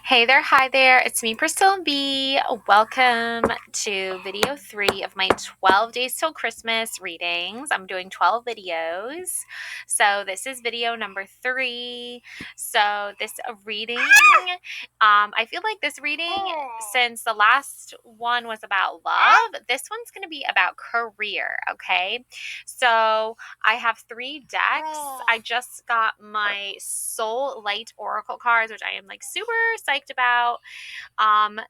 Hey there, hi there. It's me, Priscilla B. Welcome to video 3 of my 12 Days Till Christmas readings. I'm doing 12 videos. So this is video number 3. So this reading, I feel like this reading, since the last one was about love, this one's going to be about career, okay? So I have 3 decks. I just got my Soul Light Oracle cards, which I am like super psyched about.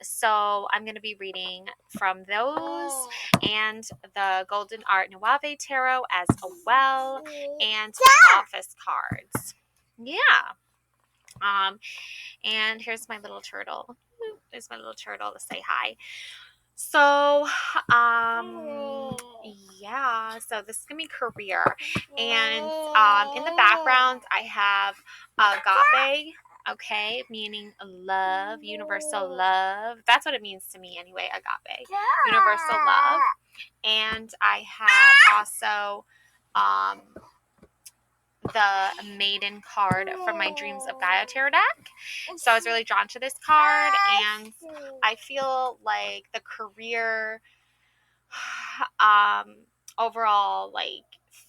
So I'm going to be reading from those and the Golden Art Nuave Tarot as well, and my office cards. Yeah. And here's my little turtle. There's my little turtle to say hi. So, yeah, so this is gonna be career, and in the background I have agape, okay, meaning love, universal love. That's what it means to me anyway, agape, universal love. And I have also um, the Maiden card from my Dreams of Gaia tarot deck. So I was really drawn to this card, and I feel like the career um overall like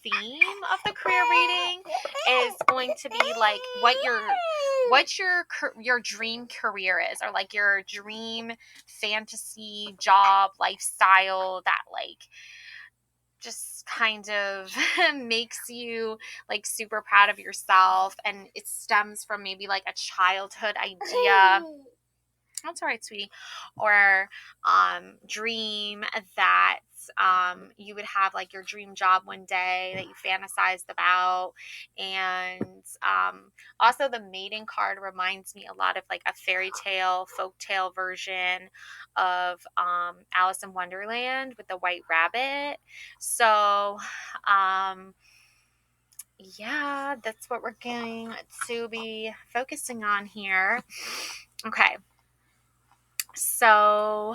theme of the career reading is going to be like what your dream career is, or like your dream fantasy job lifestyle that like just kind of makes you like super proud of yourself, and it stems from maybe like a childhood idea. That's all right, sweetie. Or dream that you would have like your dream job one day that you fantasized about. And also, the maiden card reminds me a lot of like a fairy tale, folk tale version of Alice in Wonderland with the white rabbit. So, yeah, that's what we're going to be focusing on here. Okay. So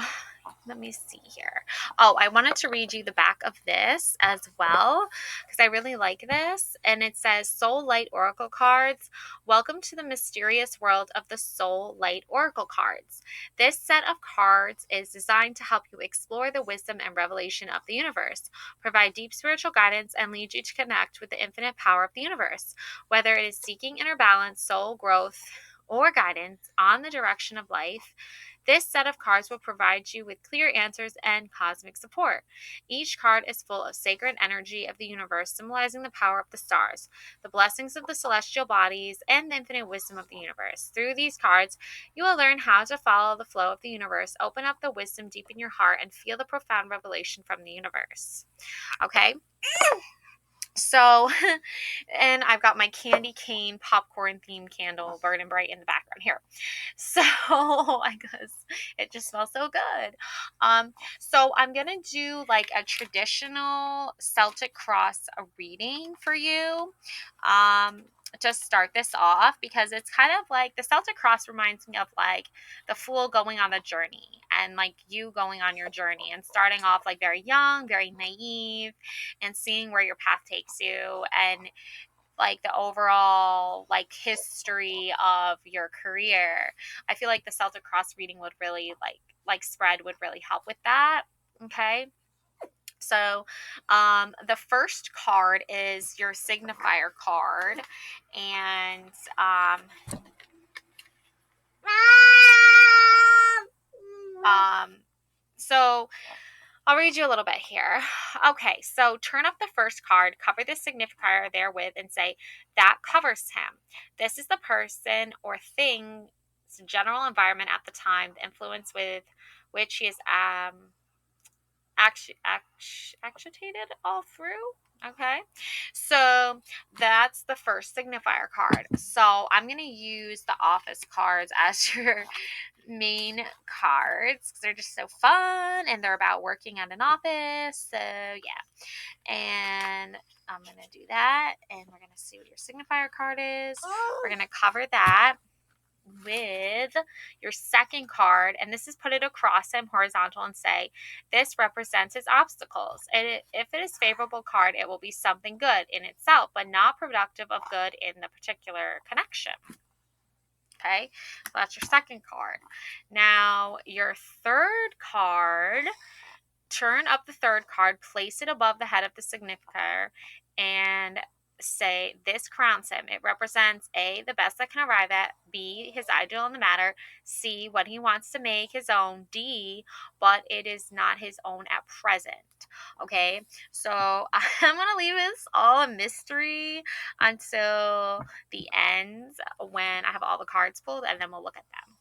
let me see here. Oh, I wanted to read you the back of this as well because I really like this. And it says, Soul Light Oracle Cards. Welcome to the mysterious world of the Soul Light Oracle Cards. This set of cards is designed to help you explore the wisdom and revelation of the universe, provide deep spiritual guidance, and lead you to connect with the infinite power of the universe. Whether it is seeking inner balance, soul growth, or guidance on the direction of life, this set of cards will provide you with clear answers and cosmic support. Each card is full of sacred energy of the universe, symbolizing the power of the stars, the blessings of the celestial bodies, and the infinite wisdom of the universe. Through these cards, you will learn how to follow the flow of the universe, open up the wisdom deep in your heart, and feel the profound revelation from the universe. Okay? So, and I've got my candy cane popcorn themed candle burning bright in the background here. So, I guess it just smells so good. So I'm gonna do like a traditional Celtic cross reading for you. Um, to start this off, because it's kind of like the Celtic cross reminds me of like the fool going on a journey, and like you going on your journey and starting off like very young, very naive, and seeing where your path takes you, and like the overall like history of your career. I feel like the Celtic cross reading would really like spread would really help with that. Okay. So, the first card is your signifier card, and um, so I'll read you a little bit here. Okay, so turn up the first card, cover the signifier therewith, and say, that covers him. This is the person or thing, general environment at the time, the influence with which he is actuated all through. Okay, so that's the first signifier card. So I'm going to use the office cards as your main cards because they're just so fun and they're about working at an office. So yeah, and I'm gonna do that, and we're gonna see what your signifier card is. We're gonna cover that with your second card, and this is put it across him horizontal and say, this represents his obstacles, and if it is favorable card, it will be something good in itself but not productive of good in the particular connection. Okay, so that's your second card. Now, your third card, turn up the third card, place it above the head of the significator, and say, this crowns him. It represents A, the best I can arrive at, B, his ideal in the matter, C, what he wants to make his own, D, but it is not his own at present. Okay, so I'm going to leave this all a mystery until the end when I have all the cards pulled, and then we'll look at them.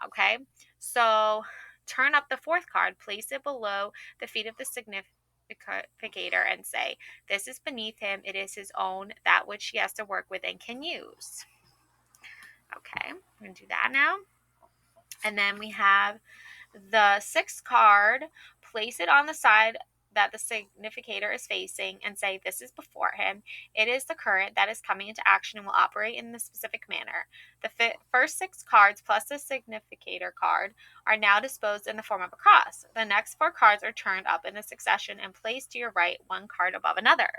Okay, so turn up the fourth card, place it below the feet of the significator, and say, this is beneath him, it is his own, that which he has to work with and can use. Okay, I'm going to do that now. And then we have the sixth card, place it on the side that the significator is facing and say, this is before him. It is the current that is coming into action and will operate in the specific manner. The first six cards plus the significator card are now disposed in the form of a cross. The next four cards are turned up in a succession and placed to your right, one card above another.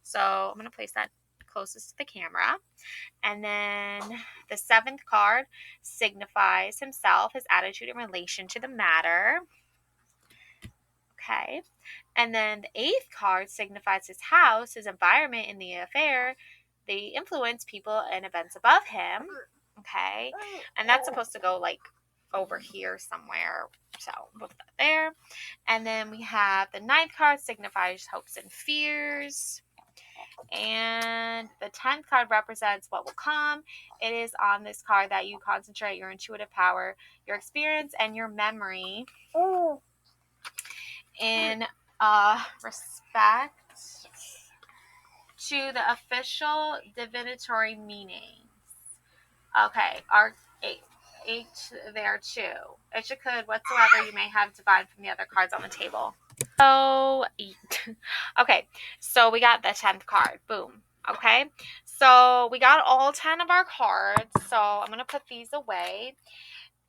So I'm going to place that closest to the camera. And then the seventh card signifies himself, his attitude in relation to the matter. Okay. And then the eighth card signifies his house, his environment in the affair, the influence, people, and events above him. Okay. And that's supposed to go like over here somewhere. So we'll put that there. And then we have the ninth card signifies hopes and fears. And the 10th card represents what will come. It is on this card that you concentrate your intuitive power, your experience, and your memory in respect to the official divinatory meanings. Okay, Arc 8 there too. It could whatsoever you may have divined from the other cards on the table. So, okay, so we got the 10th card. Boom. Okay, so we got all 10 of our cards. So I'm going to put these away.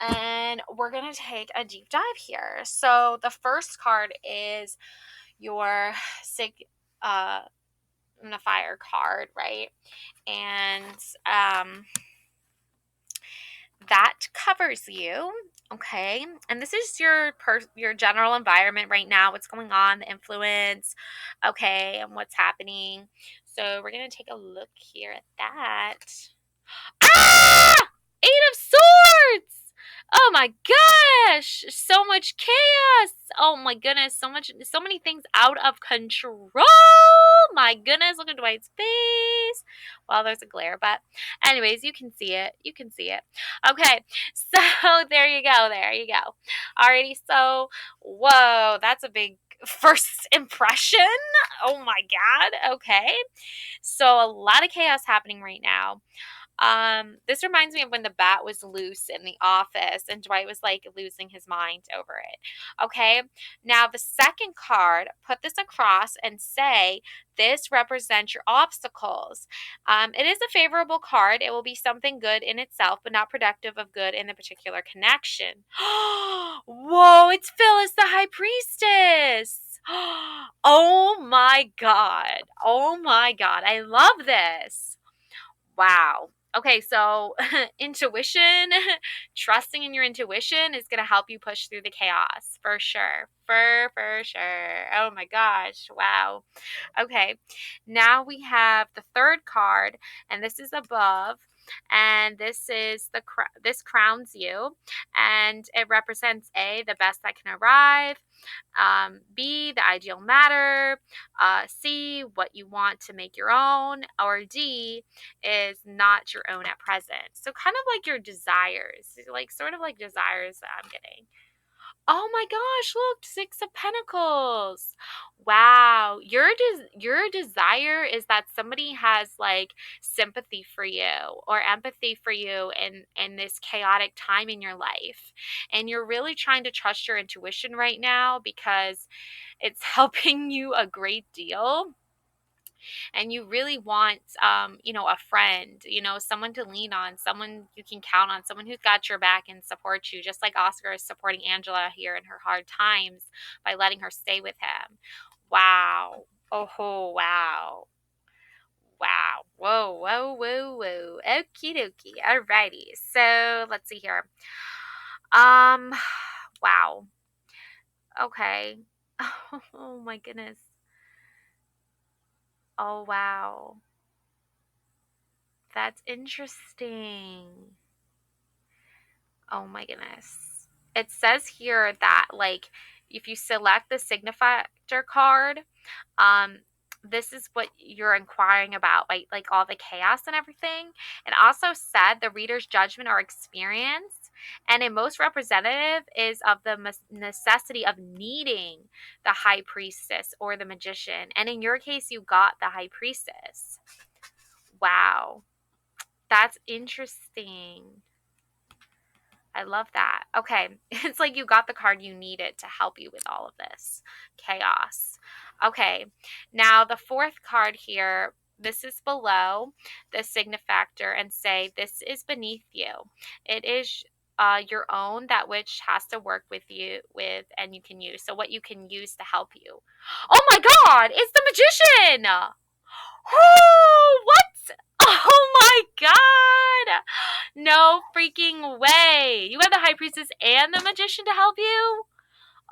And we're going to take a deep dive here. So the first card is your signifier card, right? And that covers you. Okay, and this is your general environment right now, what's going on, the influence, okay, and what's happening. So we're going to take a look here at that. Ah! Eight of Swords! Oh my gosh! So much chaos! Oh my goodness, so many things out of control! My goodness, look at Dwight's face. Well, there's a glare, but anyways, you can see it. You can see it. Okay, so there you go. There you go. Alrighty, so whoa, that's a big first impression. Oh my god. Okay. So a lot of chaos happening right now. This reminds me of when the bat was loose in the office and Dwight was like losing his mind over it. Okay. Now the second card, put this across and say, this represents your obstacles. It is a favorable card. It will be something good in itself, but not productive of good in the particular connection. Whoa, it's Phyllis, the High Priestess. Oh my God. Oh my God. I love this. Wow. Okay, so intuition, trusting in your intuition is going to help you push through the chaos for sure. For sure. Oh my gosh. Wow. Okay. Now we have the third card, and this is above, and this is this crowns you, and it represents A, the best that can arrive, B, the ideal matter, C, what you want to make your own, or D is not your own at present. So kind of like your desires, like sort of like desires that I'm getting. Oh my gosh, look, Six of Pentacles. Wow. Your desire is that somebody has like sympathy for you or empathy for you in this chaotic time in your life. And you're really trying to trust your intuition right now because it's helping you a great deal, and you really want a friend, someone to lean on, someone you can count on, someone who's got your back and supports you, just like Oscar is supporting Angela here in her hard times by letting her stay with him. Wow. Oh wow. Wow. Whoa, whoa, whoa, whoa. Okie dokie. Alrighty. So let's see here. Um, wow. Okay. Oh my goodness. Oh wow. That's interesting. Oh my goodness. It says here that like if you select the signifier card, um this is what you're inquiring about, like all the chaos and everything. It also said the reader's judgment or experience, and a most representative is of the necessity of needing the high priestess or the magician, and in your case you got the high priestess. Wow, that's interesting. I love that. Okay. It's like you got the card you needed to help you with all of this chaos. Okay. Now, the fourth card here, this is below the signifactor and say, this is beneath you. It is your own, that which has to work with you with and you can use. So, what you can use to help you. Oh my God, it's the magician. Oh, what? Oh my God. No freaking way. You have the high priestess and the magician to help you?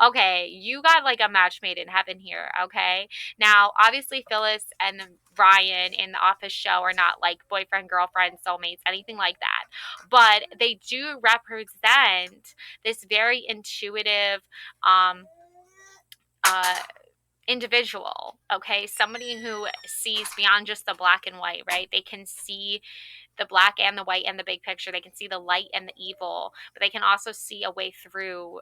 Okay, you got like a match made in heaven here, okay? Now, obviously, Phyllis and Ryan in the Office show are not like boyfriend, girlfriend, soulmates, anything like that. But they do represent this very intuitive, um, uh, individual, okay? Somebody who sees beyond just the black and white, right? They can see the black and the white and the big picture. They can see the light and the evil, but they can also see a way through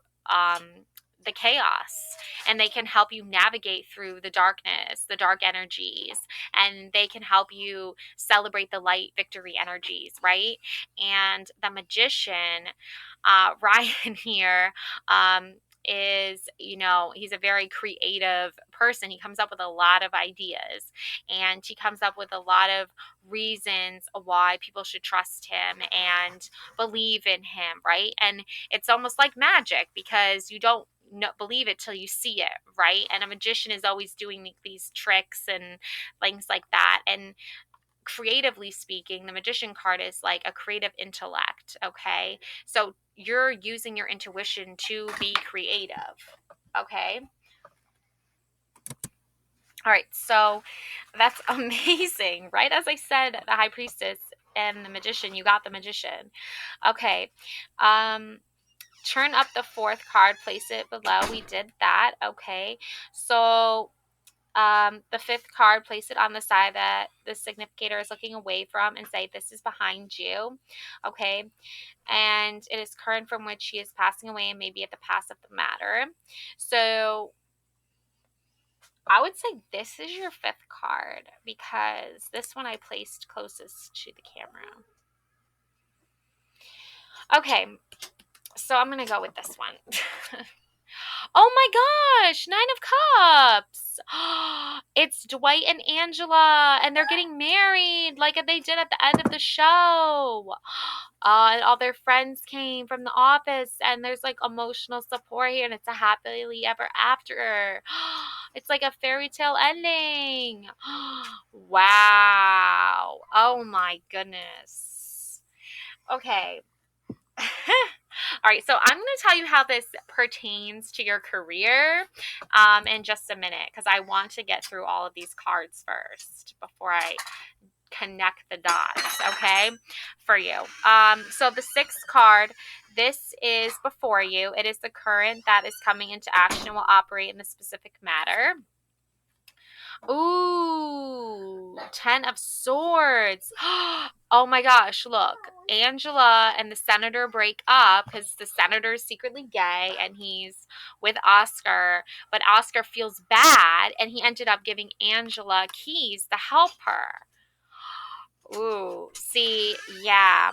the chaos, and they can help you navigate through the darkness, the dark energies, and they can help you celebrate the light victory energies, right? And the magician, Ryan here, is, he's a very creative person. He comes up with a lot of ideas, and he comes up with a lot of reasons why people should trust him and believe in him, right? And it's almost like magic because you don't believe it till you see it, right? And a magician is always doing these tricks and things like that. And creatively speaking, the magician card is like a creative intellect, okay? So you're using your intuition to be creative, okay? All right, so that's amazing, right? As I said, the high priestess and the magician, you got the magician. Okay, turn up the fourth card, place it below. We did that, okay? So the fifth card, place it on the side that the significator is looking away from and say, this is behind you, okay? And it is current from which she is passing away and maybe at the pass of the matter. So I would say this is your fifth card because this one I placed closest to the camera. Okay, so I'm going to go with this one. Oh my gosh, Nine of Cups. It's Dwight and Angela, and they're getting married like they did at the end of the show. And all their friends came from the office, and there's like emotional support here, and it's a happily ever after. It's like a fairy tale ending. Wow. Oh my goodness. Okay. All right, so I'm going to tell you how this pertains to your career in just a minute because I want to get through all of these cards first before I connect the dots, okay, for you. So the sixth card, this is before you. It is the current that is coming into action and will operate in the specific matter. Ooh, 10 of Swords. Oh my gosh, look. Angela and the senator break up because the senator is secretly gay and he's with Oscar, but Oscar feels bad and he ended up giving Angela keys to help her. Ooh, see, yeah.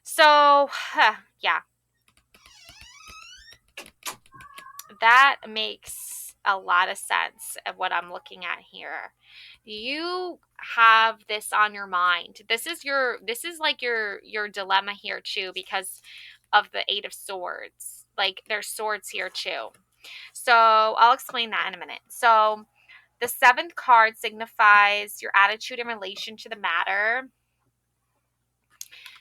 So, yeah. That makes a lot of sense of what I'm looking at here. You have this on your mind. This is like your dilemma here too because of the Eight of Swords. Like there's swords here too. So I'll explain that in a minute. So the 7th card signifies your attitude in relation to the matter.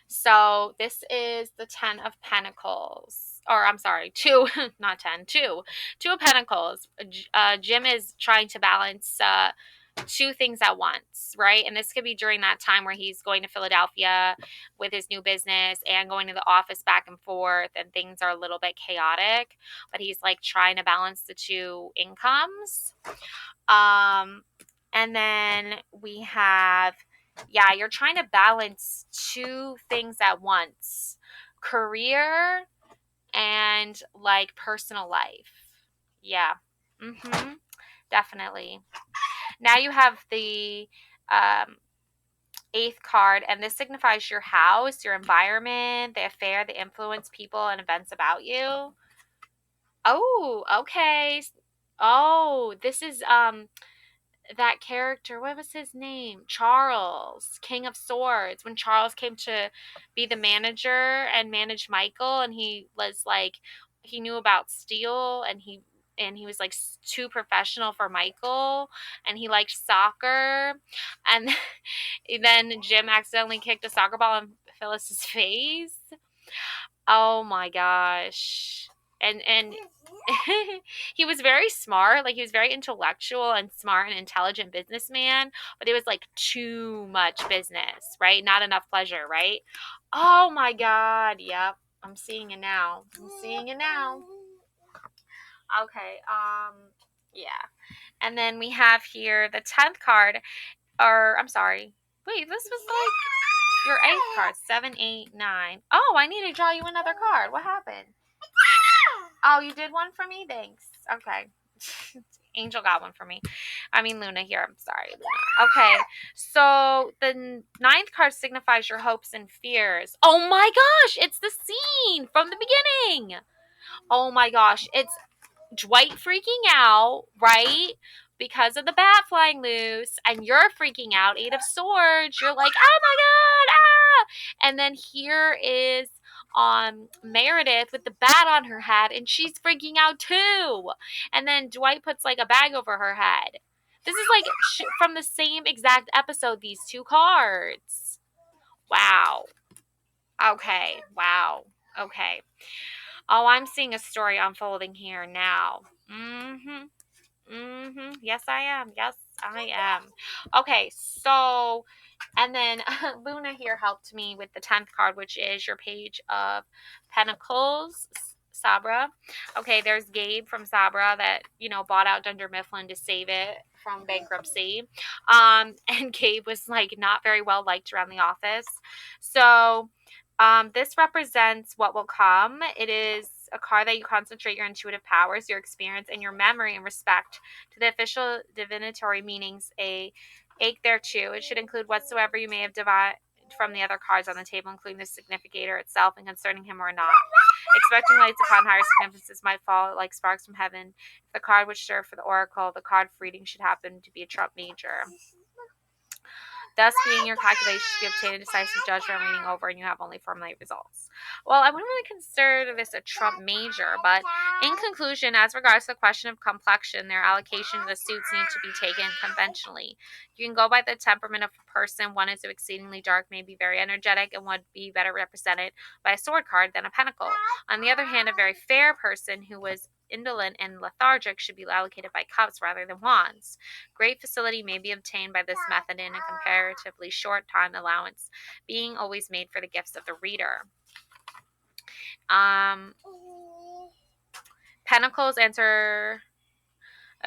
So this is the 10 of Pentacles. Or I'm sorry, 2, not 10, 2. 2 of Pentacles. Jim is trying to balance two things at once, right? And this could be during that time where he's going to Philadelphia with his new business and going to the office back and forth, and things are a little bit chaotic, but he's like trying to balance the two incomes. And then we have, yeah, you're trying to balance two things at once: career and like personal life. Yeah. Definitely. Now you have the um, 8th card, and this signifies your house, your environment, the affair, the influence, people, and events about you. Oh, okay. Oh, this is that character, what was his name? Charles, King of Swords. When Charles came to be the manager and manage Michael, and he was like, he knew about steel, and he was like too professional for Michael, and he liked soccer, and then Jim accidentally kicked a soccer ball in Phyllis's face. Oh my gosh. And he was very smart, like he was very intellectual and smart and intelligent businessman, but it was like too much business, right? Not enough pleasure, right? Oh my god. Yep. I'm seeing it now. I'm seeing it now. Okay. Yeah. And then we have here the 10th card, or I'm sorry. Wait, this was like your 8th card. 7, 8, 9. Oh, I need to draw you another card. What happened? Oh, you did one for me? Thanks. Okay. Angel got one for me. I mean, Luna here. I'm sorry, Luna. Okay. So the 9th card signifies your hopes and fears. Oh my gosh. It's the scene from the beginning. Oh my gosh. It's Dwight freaking out, right? Because of the bat flying loose, and you're freaking out, 8 of Swords. You're like, oh my god, ah! And then here is Meredith with the bat on her head, and she's freaking out too. And then Dwight puts like a bag over her head. This is like from the same exact episode, these two cards. Wow. Okay. Wow. Okay. Oh, I'm seeing a story unfolding here now. Yes, I am. Yes, I am. Okay, so, and then Luna here helped me with the 10th card, which is your Page of Pentacles, Sabra. Okay, there's Gabe from Sabra that, bought out Dunder Mifflin to save it from bankruptcy. And Gabe was like not very well liked around the office. So, this represents what will come. It is a card that you concentrate your intuitive powers, your experience, and your memory in respect to the official divinatory meanings ache thereto. It should include whatsoever you may have divined from the other cards on the table, including the significator itself and concerning him or not. Expecting lights upon higher significances might fall like sparks from heaven. If the card which served for the oracle, the card for reading should happen to be a Trump major. Thus, being your calculations, you obtain a decisive judgment reading over, and you have only formulaic results. Well, I wouldn't really consider this a Trump major, but in conclusion, as regards to the question of complexion, their allocation of the suits need to be taken conventionally. You can go by the temperament of a person. One is exceedingly dark, may be very energetic, and would be better represented by a sword card than a pentacle. On the other hand, a very fair person who was indolent and lethargic should be allocated by cups rather than wands. Great facility may be obtained by this method in a comparatively short time, allowance being always made for the gifts of the reader. Pentacles answer.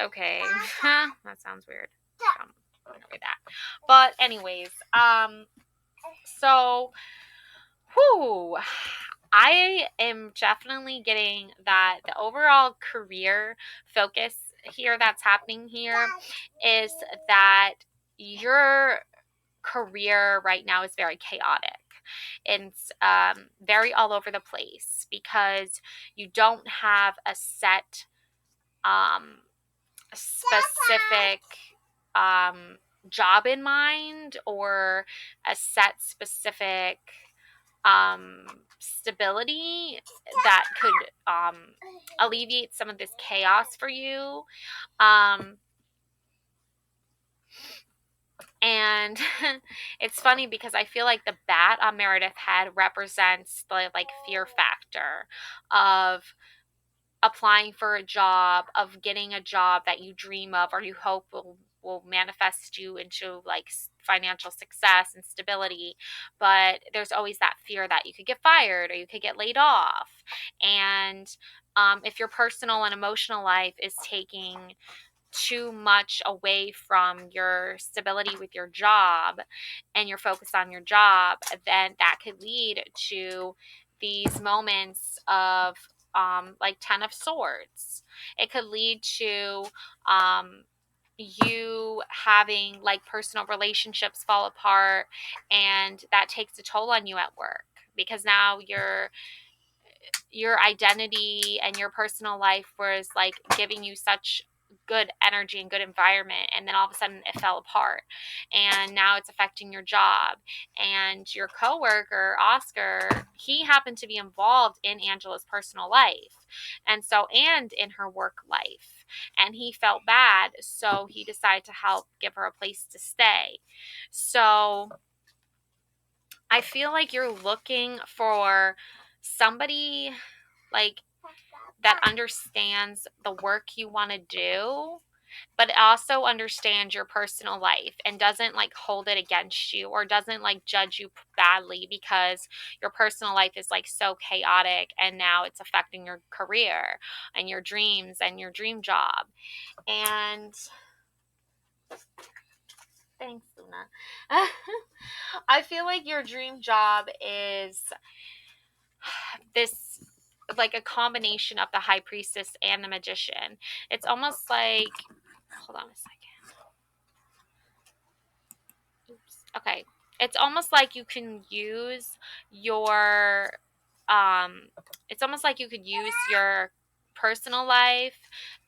Okay, that sounds weird. I'm gonna read that. But anyways, so, I am definitely getting that the overall career focus here that's happening here is that your career right now is very chaotic. It's very all over the place because you don't have a set specific job in mind, or a set specific stability that could alleviate some of this chaos for you. Um, and it's funny because I feel like the bat on Meredith head represents the like fear factor of applying for a job, of getting a job that you dream of or you hope will manifest you into like financial success and stability. But there's always that fear that you could get fired or you could get laid off. And if your personal and emotional life is taking too much away from your stability with your job and you're focused on your job, then that could lead to these moments of like 10 of swords. It could lead to you having like personal relationships fall apart, and that takes a toll on you at work because now your identity and your personal life was like giving you such good energy and good environment, and then all of a sudden it fell apart, and now it's affecting your job. And your coworker Oscar, he happened to be involved in Angela's personal life, and in her work life, and he felt bad, so he decided to help give her a place to stay. So I feel like you're looking for somebody like that understands the work you want to do, but also understands your personal life and doesn't like hold it against you or doesn't like judge you badly because your personal life is like so chaotic and now it's affecting your career and your dreams and your dream job. And thanks, Luna. I feel like your dream job is this like a combination of the high priestess and the magician. It's almost like, hold on a second. Oops. Okay. It's almost like you can use your um it's almost like you could use your personal life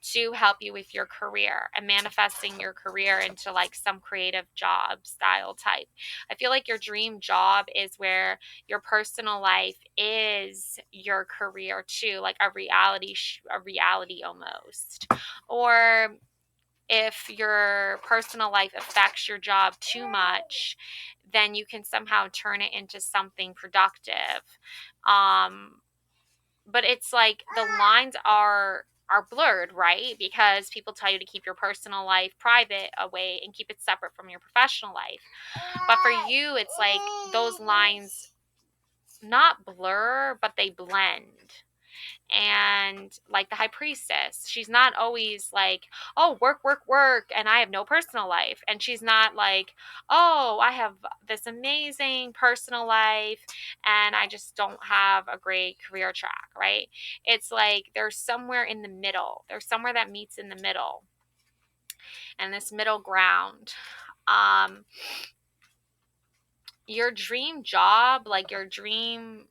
to help you with your career and manifesting your career into like some creative job style type. I feel like your dream job is where your personal life is your career too, like a reality almost. Or if your personal life affects your job too much, then you can somehow turn it into something productive. Um, but it's like the lines are blurred, right? Because people tell you to keep your personal life private away and keep it separate from your professional life. But for you, it's like those lines not blur, but they blend. And like the high priestess, she's not always like, oh, work, work, work, and I have no personal life. And she's not like, oh, I have this amazing personal life and I just don't have a great career track, right? It's like there's somewhere in the middle, there's somewhere that meets in the middle, and this middle ground. um your dream job, like your dream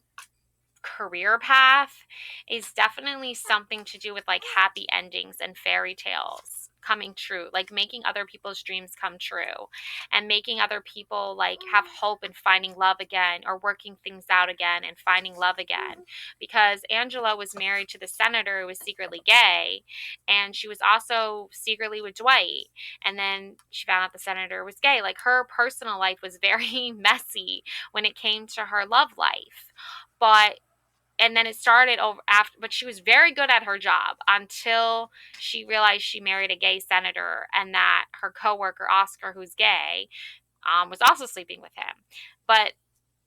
career path, is definitely something to do with like happy endings and fairy tales coming true, like making other people's dreams come true and making other people like have hope and finding love again, or working things out again and finding love again. Because Angela was married to the senator who was secretly gay, and she was also secretly with Dwight, and then she found out the senator was gay. Like her personal life was very messy when it came to her love life. But and then it started over after, but she was very good at her job until she realized she married a gay senator, and that her coworker Oscar, who's gay, was also sleeping with him. But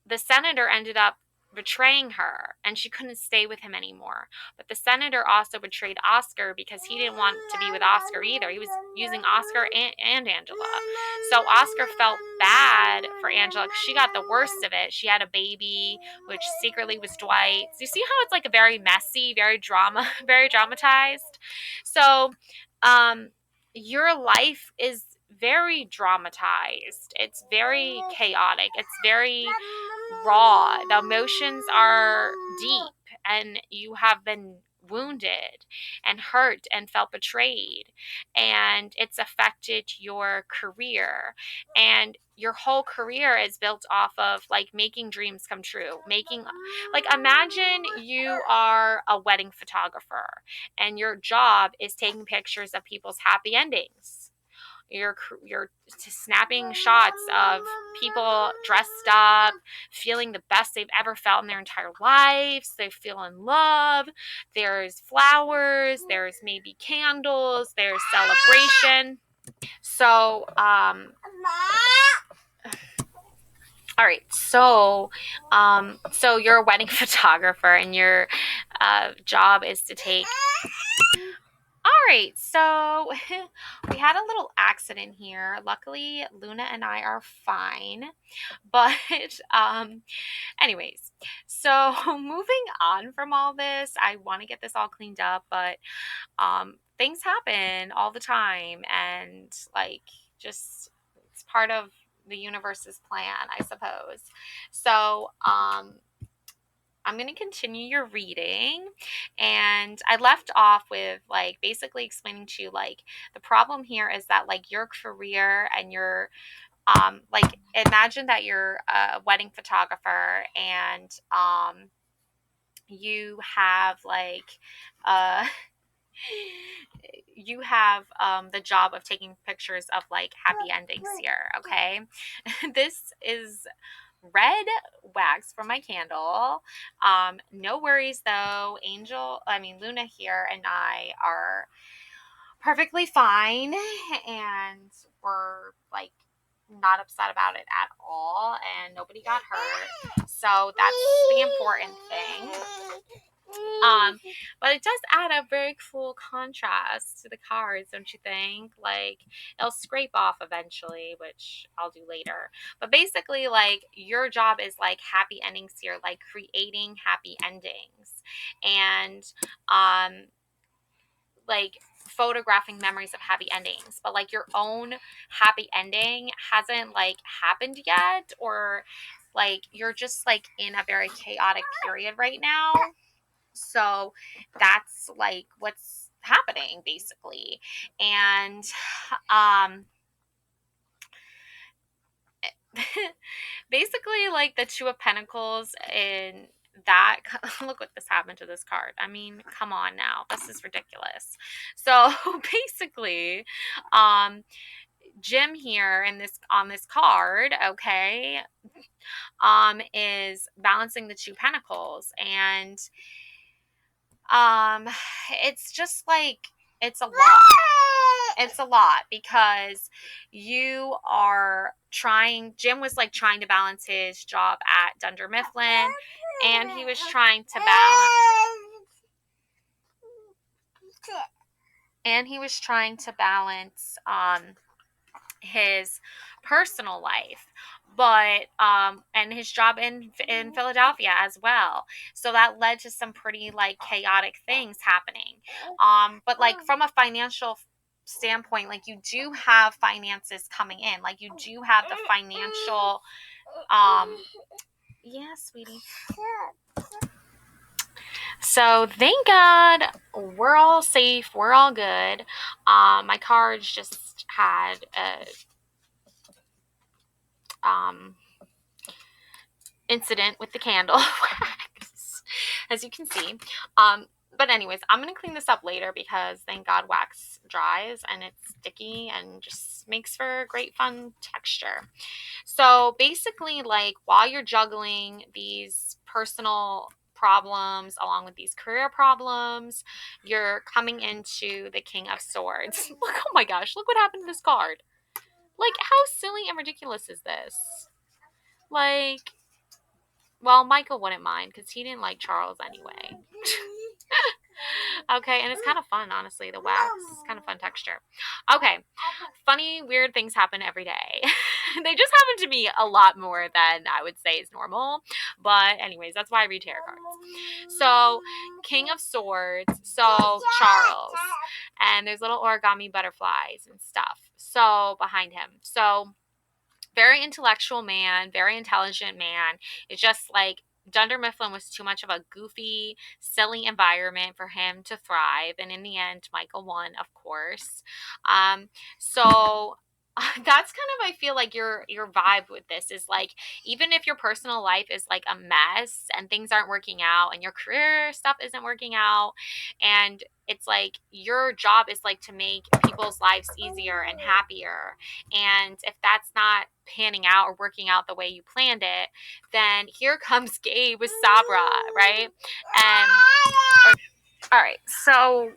the senator ended up betraying her and she couldn't stay with him anymore. But the senator also betrayed Oscar because he didn't want to be with Oscar either. He was using Oscar and Angela. So Oscar felt bad for Angela because she got the worst of it. She had a baby, which secretly was Dwight. So you see how it's like a very messy, very drama, very dramatized. So, um, your life is very dramatized. It's very chaotic. It's very raw. The emotions are deep, and you have been wounded and hurt and felt betrayed, and it's affected your career, and your whole career is built off of like making dreams come true, making, like, imagine you are a wedding photographer and your job is taking pictures of people's happy endings. You're snapping shots of people dressed up, feeling the best they've ever felt in their entire lives. They feel in love. There's flowers. There's maybe candles. There's celebration. So, all right. So you're a wedding photographer, and your job is to take. All right, so we had a little accident here. Luckily, Luna and I are fine. But anyways, so moving on from all this, I want to get this all cleaned up, but things happen all the time, and like, just, it's part of the universe's plan, I suppose. So I'm going to continue your reading. And I left off with like basically explaining to you, like, the problem here is that like your career and your like, imagine that you're a wedding photographer, and you have like uh you have the job of taking pictures of like happy endings here, okay? This is red wax for my candle. No worries though. Luna here and I are perfectly fine, and we're like not upset about it at all, and nobody got hurt. So that's the important thing. But it does add a very cool contrast to the cards, don't you think? Like, it'll scrape off eventually, which I'll do later. But basically, like, your job is like happy endings here, like creating happy endings. And like photographing memories of happy endings, but like your own happy ending hasn't like happened yet, or like you're just like in a very chaotic period right now. So that's like what's happening basically. And um basically, like, the Two of Pentacles in that look what this happened to this card. I mean, come on now. This is ridiculous. So basically, um Jim here in this on this card, okay, is balancing the Two Pentacles, and um it's just like, it's a lot. It's a lot because Jim was like trying to balance his job at Dunder Mifflin, and he was trying to balance his personal life, but and his job in Philadelphia as well. So that led to some pretty like chaotic things happening. But like from a financial standpoint, like, you do have finances coming in, like you do have the financial yeah, sweetie. So thank God we're all safe, we're all good. My cards just had a incident with the candle wax, as you can see. But anyways, I'm going to clean this up later because thank God wax dries and it's sticky and just makes for great fun texture. So basically, like, while you're juggling these personal problems along with these career problems, you're coming into the King of Swords. Look, oh my gosh, look what happened to this card. Like, how silly and ridiculous is this? Like, well, Michael wouldn't mind because he didn't like Charles anyway. Okay, and it's kind of fun, honestly. The wax is kind of fun texture. Okay, funny, weird things happen every day. They just happen to me a lot more than I would say is normal. But anyways, that's why I read tarot cards. So, King of Swords, so Charles. And there's little origami butterflies and stuff. So, behind him. So, very intellectual man, very intelligent man. It's just like Dunder Mifflin was too much of a goofy, silly environment for him to thrive. And in the end, Michael won, of course. So that's kind of, I feel like your vibe with this is like, even if your personal life is like a mess and things aren't working out and your career stuff isn't working out, and it's like your job is like to make people's lives easier and happier, and if that's not panning out or working out the way you planned it, then here comes Gabe with Sabra, right? And all right, so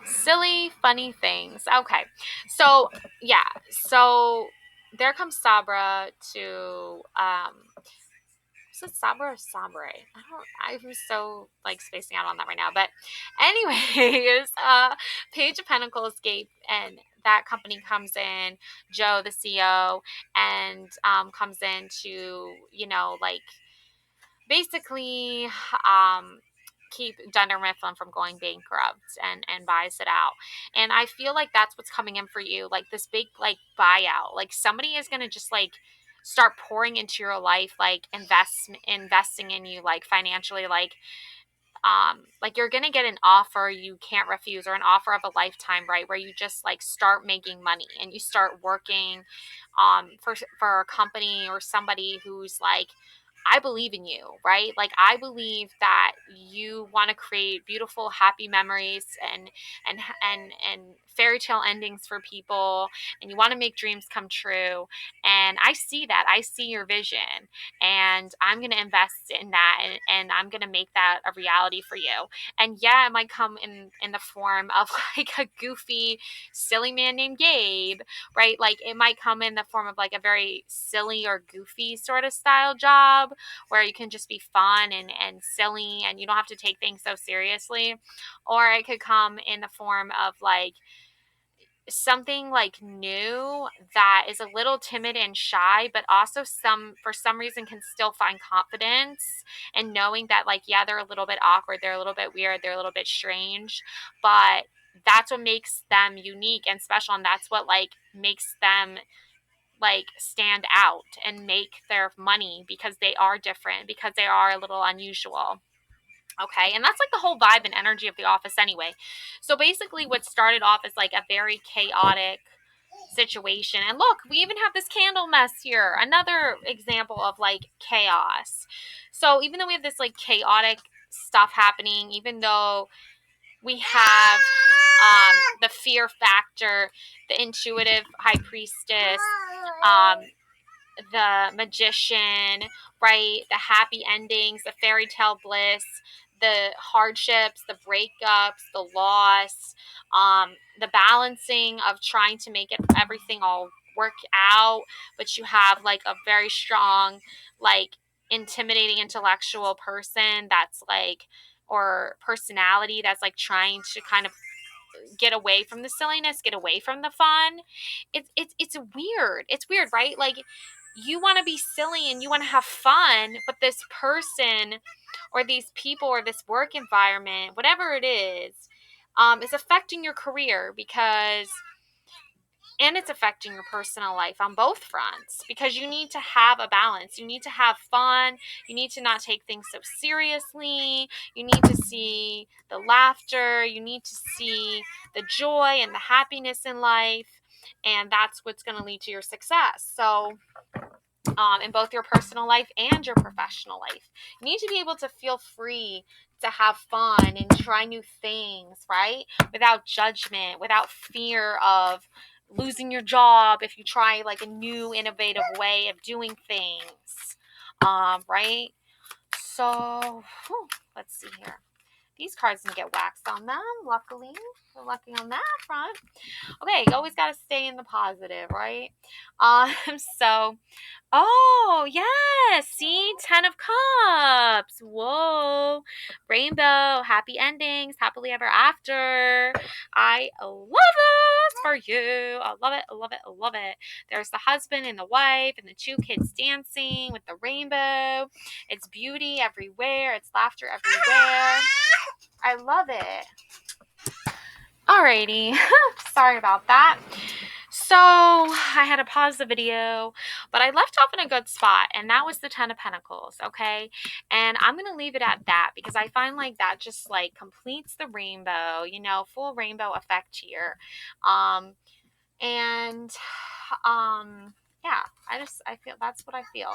silly, funny things. Okay, so yeah, so there comes Sabra to is it Sabra or Sabre? I'm so like spacing out on that right now. But anyways, Page of Pentacles, Gabe, and that company comes in, Joe, the CEO, and comes in to, like basically keep Dunder Mifflin from going bankrupt, and buys it out. And I feel like that's what's coming in for you, like this big like buyout. Like somebody is gonna just like start pouring into your life, like investing in you, like financially, like you're gonna get an offer you can't refuse, or an offer of a lifetime, right, where you just like start making money and you start working for a company or somebody who's like, I believe in you, right? Like I believe that you want to create beautiful, happy memories and fairy tale endings for people, and you want to make dreams come true. And I see that. I see your vision, and I'm going to invest in that, and I'm going to make that a reality for you. And yeah, it might come in the form of like a goofy, silly man named Gabe, right? Like it might come in the form of like a very silly or goofy sort of style job where you can just be fun and silly and you don't have to take things so seriously. Or it could come in the form of like something like new that is a little timid and shy, but also for some reason can still find confidence, and knowing that like, yeah, they're a little bit awkward, they're a little bit weird, they're a little bit strange, but that's what makes them unique and special, and that's what like makes them like stand out and make their money, because they are different, because they are a little unusual. Okay, and that's like the whole vibe and energy of The Office anyway. So basically, what started off as like a very chaotic situation, and look, we even have this candle mess here, another example of like chaos. So even though we have this like chaotic stuff happening, even though we have the fear factor, the intuitive high priestess, um, the magician, right? The happy endings, the fairy tale bliss, the hardships, the breakups, the loss, the balancing of trying to make everything all work out, but you have like a very strong, like intimidating intellectual person that's like, or personality that's like trying to kind of get away from the silliness, get away from the fun. It's weird. It's weird, right? Like you want to be silly and you want to have fun, but this person or these people or this work environment, whatever it is affecting your career, because and it's affecting your personal life on both fronts, because you need to have a balance. You need to have fun. You need to not take things so seriously. You need to see the laughter. You need to see the joy and the happiness in life. And that's what's going to lead to your success. So, in both your personal life and your professional life, you need to be able to feel free to have fun and try new things, right? Without judgment, without fear of losing your job if you try like a new innovative way of doing things, right? So let's see here. These cards didn't get waxed on them, luckily. We're lucky on that front. Okay, you always got to stay in the positive, right? So oh, yes. See, 10 of Cups. Whoa. Rainbow, happy endings, happily ever after. I love it for you. I love it. I love it. I love it. There's the husband and the wife and the two kids dancing with the rainbow. It's beauty everywhere. It's laughter everywhere. I love it. Alrighty. Sorry about that. So I had to pause the video, but I left off in a good spot, and that was the Ten of Pentacles, okay? And I'm going to leave it at that because I find like that just like completes the rainbow, you know, full rainbow effect here. And yeah, I feel that's what I feel.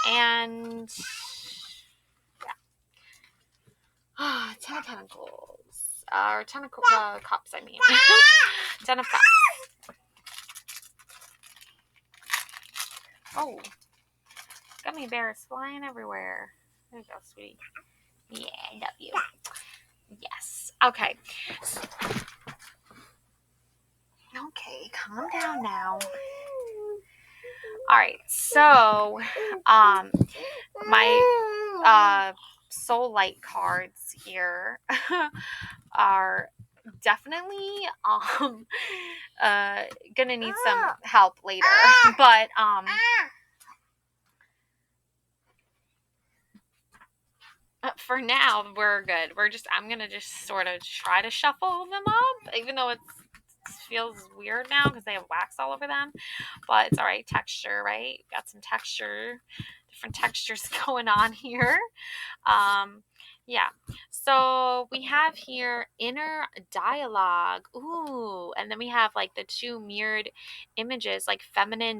And yeah. Ten of Pentacles. Or Ten of Cups, I mean. Ten of Cups. Oh, gummy bears flying everywhere. There you go, sweetie. Yeah, I love you. Yes. Okay. Okay, calm down now. All right. So, my soul light cards here are definitely gonna need some help later, but for now we're good. I'm gonna just sort of try to shuffle them up, even though it feels weird now because they have wax all over them, but it's all right. Texture, right? Got some different textures going on here. Yeah. So we have here inner dialogue. Ooh, and then we have like the two mirrored images, like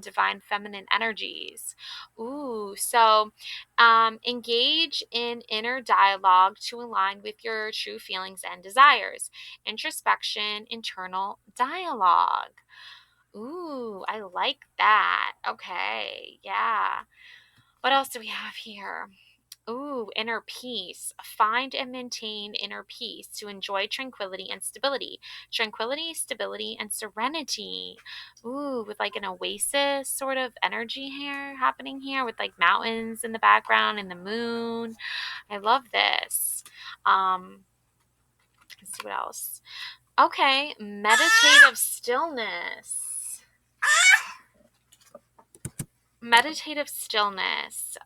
divine feminine energies. Ooh, so engage in inner dialogue to align with your true feelings and desires. Introspection, internal dialogue. Ooh, I like that. Okay, yeah. What else do we have here? Ooh, inner peace. Find and maintain inner peace to enjoy tranquility and stability. Tranquility, stability, and serenity. Ooh, with like an oasis sort of energy here happening here with like mountains in the background and the moon. I love this. Let's see what else. Okay, meditative stillness. Meditative stillness.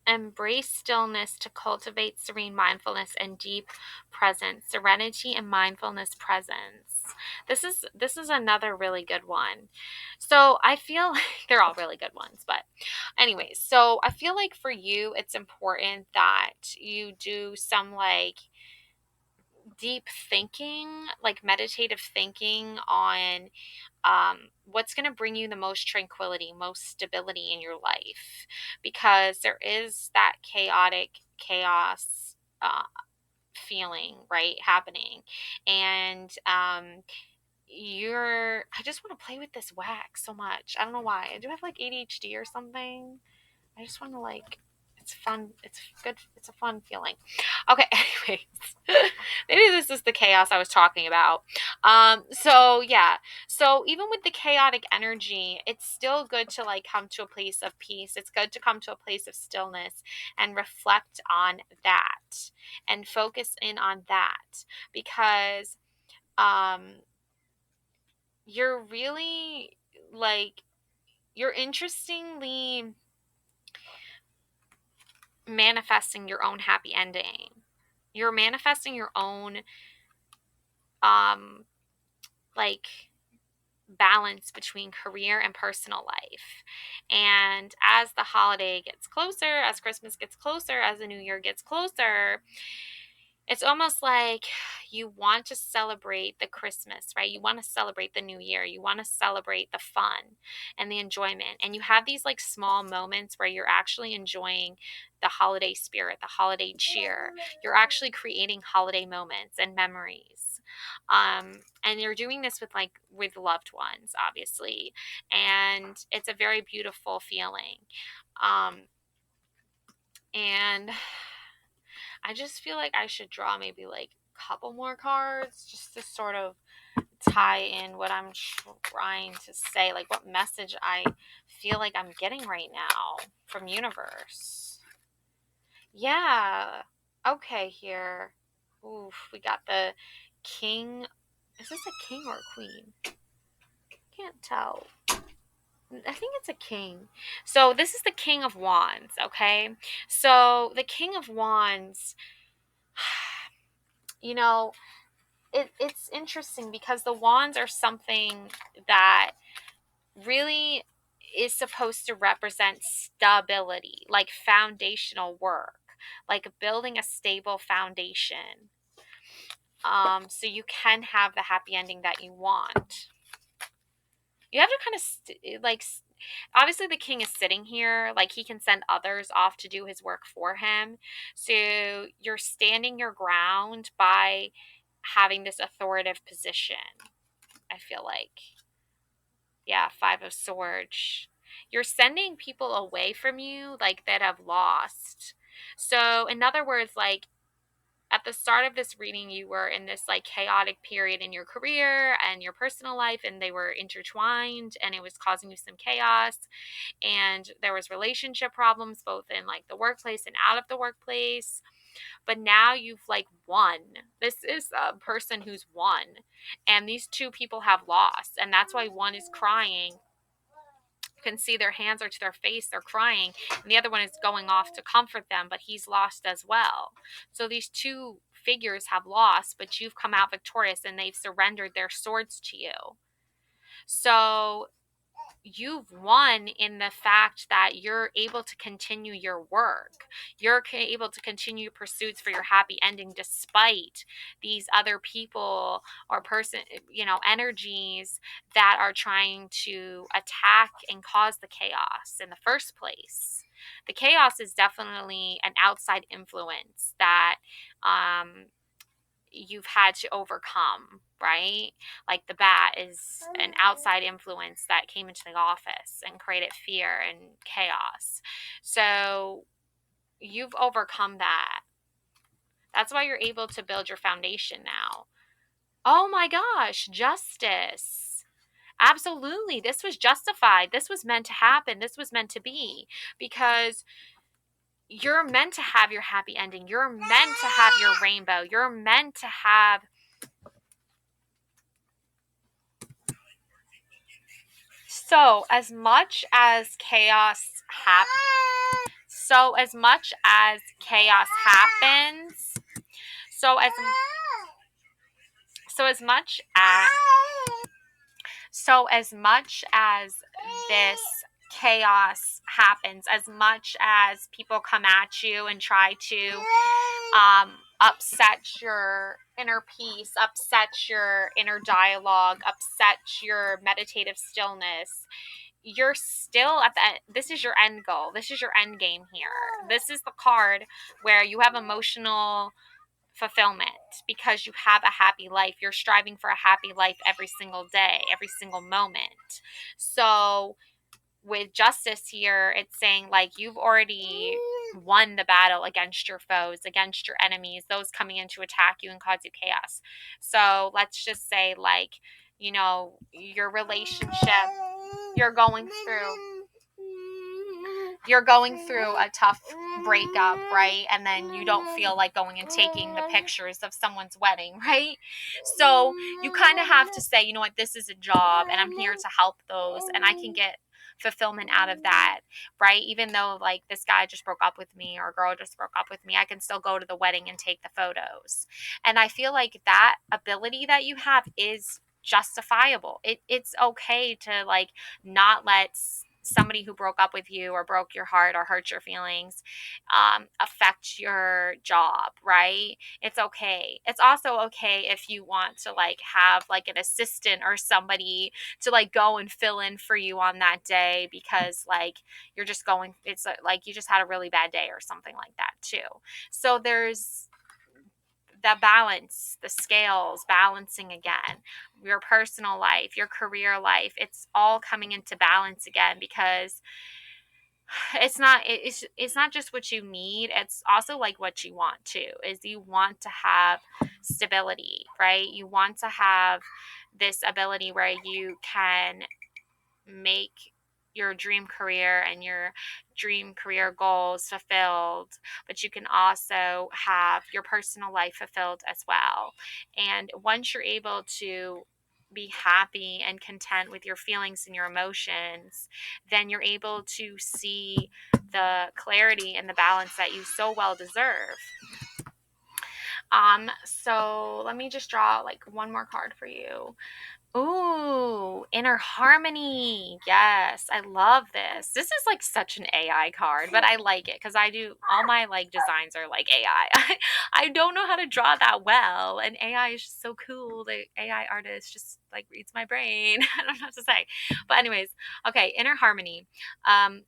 Embrace stillness to cultivate serene mindfulness and deep presence, serenity and mindfulness presence. This is another really good one. So I feel like they're all really good ones, but anyways, so I feel like for you it's important that you do some like deep thinking, like meditative thinking on what's going to bring you the most tranquility, most stability in your life, because there is that chaos feeling, right, happening. And I just want to play with this wax so much. I don't know why. I do have like ADHD or something. I just want to like, it's fun. It's good. It's a fun feeling. Okay. Anyways, maybe this is the chaos I was talking about. So yeah. So even with the chaotic energy, it's still good to like come to a place of peace. It's good to come to a place of stillness and reflect on that and focus in on that, because you're really like, you're interestingly manifesting your own happy ending. You're manifesting your own um like balance between career and personal life. And as the holiday gets closer, as Christmas gets closer, as the new year gets closer, it's almost like you want to celebrate the Christmas, right? You want to celebrate the new year. You want to celebrate the fun and the enjoyment. And you have these like small moments where you're actually enjoying the holiday spirit, the holiday cheer. You're actually creating holiday moments and memories. And you're doing this with loved ones, obviously. And it's a very beautiful feeling. And I just feel like I should draw maybe like a couple more cards just to sort of tie in what I'm trying to say, like what message I feel like I'm getting right now from universe. Yeah. Okay, here. Oof, we got the king. Is this a king or a queen? Can't tell. I think it's a king. So this is the King of Wands, okay? So the King of Wands, you know, it's interesting because the wands are something that really is supposed to represent stability, like foundational work, like building a stable foundation. So you can have the happy ending that you want. You have to kind of obviously the king is sitting here, like he can send others off to do his work for him. So you're standing your ground by having this authoritative position. I feel like, yeah, 5 of Swords. You're sending people away from you, like that have lost. So in other words, like at the start of this reading, you were in this like chaotic period in your career and your personal life, and they were intertwined, and it was causing you some chaos. And there was relationship problems both in like the workplace and out of the workplace. But now you've like won. This is a person who's won, and these two people have lost, and that's why one is crying. You can see their hands are to their face, they're crying, and the other one is going off to comfort them, but he's lost as well. So these two figures have lost, but you've come out victorious, and they've surrendered their swords to you. So you've won in the fact that you're able to continue your work. You're able to continue pursuits for your happy ending despite these other people or energies that are trying to attack and cause the chaos in the first place. The chaos is definitely an outside influence that you've had to overcome, right? Like the bat is an outside influence that came into the office and created fear and chaos. So you've overcome that. That's why you're able to build your foundation now. Oh my gosh, justice. Absolutely. This was justified. This was meant to happen. This was meant to be, because you're meant to have your happy ending. You're meant to have your rainbow. You're meant to have. So, as much as chaos happens, so as much as chaos happens, so as so as much as so as much as this chaos happens, as much as people come at you and try to upset your inner peace, upset your inner dialogue, upset your meditative stillness, you're still at the end. This is your end goal. This is your end game here. This is the card where you have emotional fulfillment because you have a happy life. You're striving for a happy life every single day, every single moment. So with justice here, it's saying like you've already won the battle against your foes, against your enemies, those coming in to attack you and cause you chaos. So let's just say like, your relationship, you're going through a tough breakup, right? And then you don't feel like going and taking the pictures of someone's wedding, right? So you kind of have to say, you know what, this is a job and I'm here to help those, and I can get fulfillment out of that, right? Even though like this guy just broke up with me or a girl just broke up with me, I can still go to the wedding and take the photos. And I feel like that ability that you have is justifiable. It's okay to like not let somebody who broke up with you or broke your heart or hurt your feelings affect your job, right? It's okay. It's also okay if you want to like have like an assistant or somebody to like go and fill in for you on that day because like you're just going, it's like you just had a really bad day or something like that too. So there's that balance, the scales balancing again, your personal life, your career life, it's all coming into balance again, because it's not just what you need, it's also like what you want too. Is you want to have stability, right? You want to have this ability where you can make your dream career and your dream career goals fulfilled, but you can also have your personal life fulfilled as well. And once you're able to be happy and content with your feelings and your emotions, then you're able to see the clarity and the balance that you so well deserve. So let me just draw like one more card for you. Ooh, inner harmony. Yes, I love this. This is like such an AI card, but I like it because I do all my like designs are like AI. I don't know how to draw that well, and AI is just so cool. The AI artist just like reads my brain. I don't know what to say. But anyways, okay, inner harmony. Um,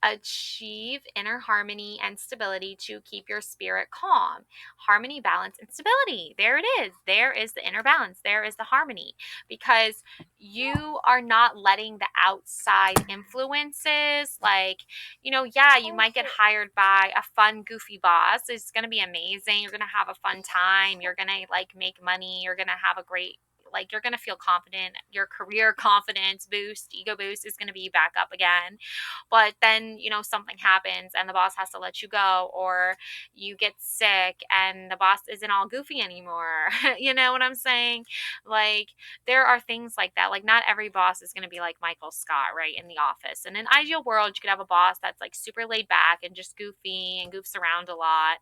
Achieve inner harmony and stability to keep your spirit calm. Harmony, balance, and stability. There it is. There is the inner balance. There is the harmony because you are not letting the outside influences, like, yeah, you might get hired by a fun, goofy boss. It's going to be amazing. You're going to have a fun time. You're going to like make money. You're going to have a great like you're going to feel confident. Your career confidence boost, ego boost is going to be back up again. But then, something happens and the boss has to let you go, or you get sick and the boss isn't all goofy anymore. You know what I'm saying? Like, there are things like that. Like, not every boss is going to be like Michael Scott, right, in the office. In an ideal world, you could have a boss that's like super laid back and just goofy and goofs around a lot,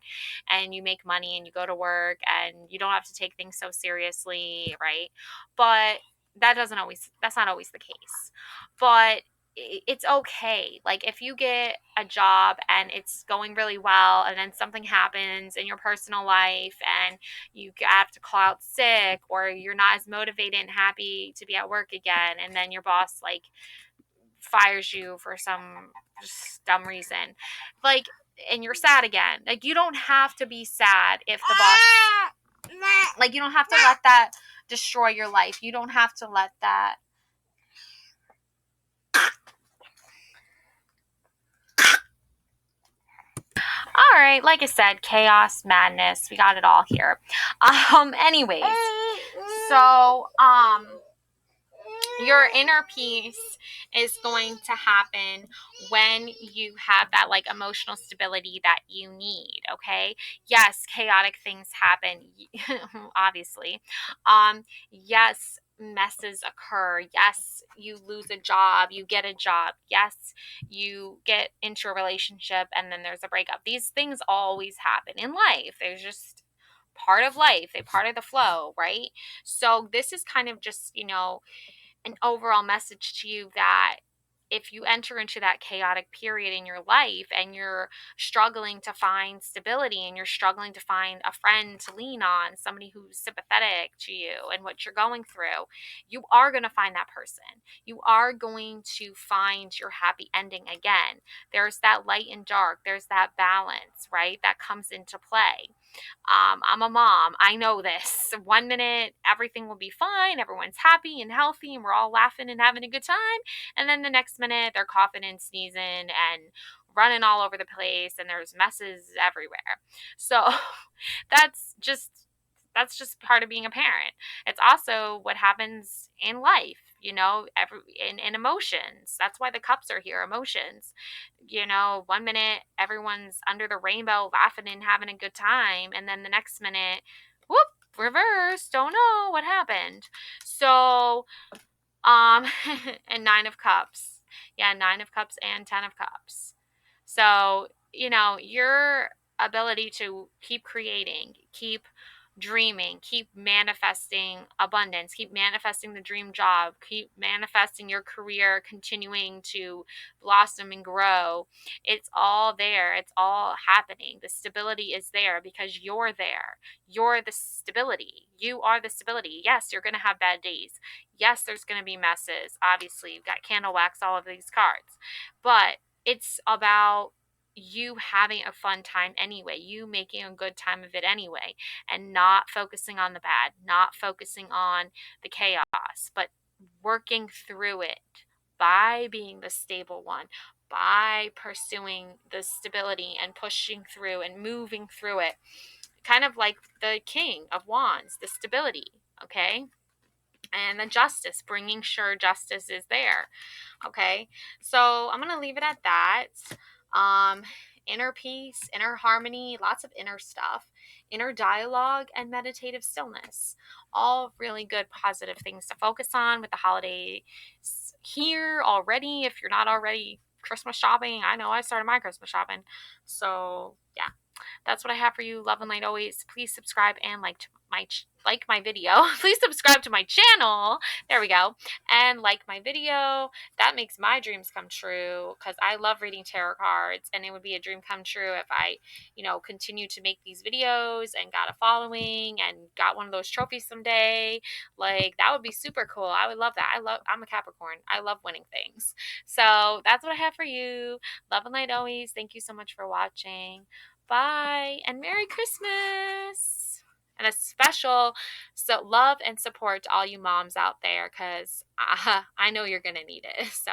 and you make money and you go to work and you don't have to take things so seriously, right? But that's not always the case. But it's okay. Like, if you get a job and it's going really well and then something happens in your personal life and you have to call out sick, or you're not as motivated and happy to be at work again, and then your boss like fires you for some just dumb reason, like, and you're sad again, like, you don't have to be sad if the boss, like, you don't have to let that destroy your life. You don't have to let that. All right, like I said, chaos, madness, we got it all here. Anyways, so your inner peace is going to happen when you have that like emotional stability that you need. Okay, yes, chaotic things happen. Obviously. Yes, messes occur. Yes, you lose a job, you get a job. Yes, you get into a relationship and then there's a breakup. These things always happen in life. There's just part of life, they part of the flow, right? So this is kind of just, an overall message to you that if you enter into that chaotic period in your life and you're struggling to find stability and you're struggling to find a friend to lean on, somebody who's sympathetic to you and what you're going through, you are going to find that person. You are going to find your happy ending again. There's that light and dark, there's that balance, right? That comes into play. I'm a mom. I know this. One minute, everything will be fine. Everyone's happy and healthy, and we're all laughing and having a good time. And then the next minute, they're coughing and sneezing and running all over the place, and there's messes everywhere. So that's just that's just part of being a parent. It's also what happens in life, in emotions. That's why the cups are here, emotions. One minute everyone's under the rainbow laughing and having a good time, and then the next minute, whoop, reverse, don't know what happened. So, um, and 9 of Cups. Yeah, 9 of Cups and 10 of Cups. So, your ability to keep creating, keep dreaming, keep manifesting abundance, keep manifesting the dream job, keep manifesting your career continuing to blossom and grow. It's all there. It's all happening. The stability is there because you're there. You're the stability. You are the stability. Yes, you're going to have bad days. Yes, there's going to be messes. Obviously, you've got candle wax all of these cards. But it's about you having a fun time anyway, you making a good time of it anyway, and not focusing on the bad, not focusing on the chaos, but working through it by being the stable one, by pursuing the stability and pushing through and moving through it. Kind of like the King of Wands, the stability, okay? And the justice, bringing sure justice is there. Okay, so I'm gonna leave it at that. um Inner peace, inner harmony, lots of inner stuff, inner dialogue, and meditative stillness, all really good positive things to focus on with the holidays here already. If you're not already Christmas shopping, I know I started my Christmas shopping. So yeah, that's what I have for you. Love and light always. Please subscribe and like my like my video. Please subscribe to my channel. There we go. And like my video. That makes my dreams come true because I love reading tarot cards, and it would be a dream come true if I, continue to make these videos and got a following and got one of those trophies someday. Like, that would be super cool. I would love that. I'm a Capricorn. I love winning things. So that's what I have for you. Love and light always. Thank you so much for watching. Bye and Merry Christmas. And a special love and support to all you moms out there, because I know you're going to need it. So